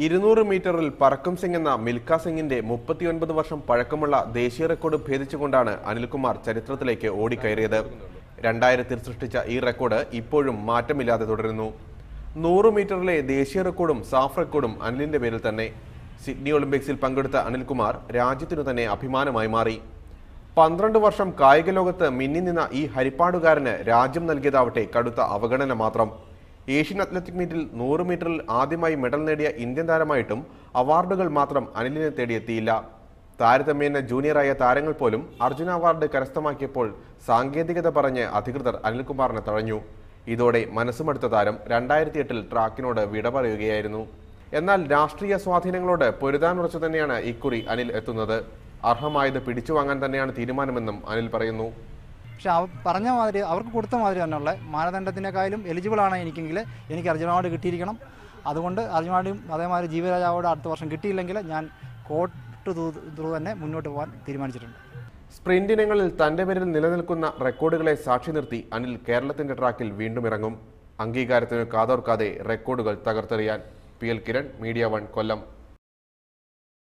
200 മീറ്ററിൽ പറക്കും സിംഗ് എന്ന മിൽഖ സിംഗിന്റെ 39 വർഷം പഴക്കമുള്ള ദേശീയ റെക്കോർഡ് ഭേദിച്ചുകൊണ്ടാണ് അനിൽകുമാർ ചരിത്രത്തിലേക്ക് ഓടിക്കയറിയത്. 2000-ൽ സൃഷ്ടിച്ച ഈ റെക്കോർഡ് ഇപ്പോഴും മാറ്റമില്ലാതെ തുടരുന്നു. 100 മീറ്ററിലെ ദേശീയ റെക്കോർഡും സാഫ് റെക്കോർഡും അനിലിന്റെ പേരിൽ തന്നെ. സിഡ്നി ഒളിമ്പിക്സിൽ പങ്കെടുത്ത അനിൽകുമാർ രാജ്യത്തിനു തന്നെ അഭിമാനമായി മാറി. 12 വർഷം കായിക ലോകത്ത് മിന്നി നിന്ന ഈ ഹരിപ്പാടുകാരന് രാജ്യം നൽകിയതാവട്ടെ കടുത്ത അവഗണന മാത്രം. ഏഷ്യൻ അത്ലറ്റിക് മീറ്റിൽ 100 മീറ്ററിൽ ആദ്യമായി മെഡൽ നേടിയ ഇന്ത്യൻ താരമായിട്ടും അവാർഡുകൾ മാത്രം അനിലിനെ തേടിയെത്തിയില്ല. താരതമ്യേന ജൂനിയറായ താരങ്ങൾ പോലും അർജുന അവാർഡ് കരസ്ഥമാക്കിയപ്പോൾ സാങ്കേതികത പറഞ്ഞ് അധികൃതർ അനിൽകുമാറിനെ തഴഞ്ഞു. ഇതോടെ മനസ്സുമടുത്ത താരം 2008-ൽ ട്രാക്കിനോട് വിട പറയുകയായിരുന്നു. എന്നാൽ രാഷ്ട്രീയ സ്വാധീനങ്ങളോട് പൊരുതാനുറച്ചു തന്നെയാണ് ഇക്കുറി അനിൽ എത്തുന്നത്. അർഹമായത് പിടിച്ചു വാങ്ങാൻ തന്നെയാണ് തീരുമാനമെന്നും അനിൽ പറയുന്നു. പക്ഷെ പറഞ്ഞ മാതിരി അവർക്ക് കൊടുത്ത മാതിരി തന്നെയുള്ള മാനദണ്ഡത്തിനേക്കാളും എലിജിബിളാണ് എനിക്കെങ്കിൽ എനിക്ക് അർജുന അവാർഡ് കിട്ടിയിരിക്കണം. അതുകൊണ്ട് അർജുന അവാർഡും അതേമാതിരി ജീവരാജ അവാർഡ് അടുത്ത വർഷം കിട്ടിയില്ലെങ്കിൽ ഞാൻ കോർട്ട് ത്രൂ തന്നെ മുന്നോട്ട് പോകാൻ തീരുമാനിച്ചിട്ടുണ്ട്. സ്പ്രിന്റ് ഇനങ്ങളിൽ തന്റെ പേരിൽ നിലനിൽക്കുന്ന റെക്കോർഡുകളെ സാക്ഷി നിർത്തി അനിൽ കേരളത്തിന്റെ ട്രാക്കിൽ വീണ്ടും ഇറങ്ങും. അംഗീകാരത്തിന് കാതോർക്കാതെ റെക്കോർഡുകൾ തകർത്തെറിയാൻ. PL കിരൺ, മീഡിയ 1, കൊല്ലം.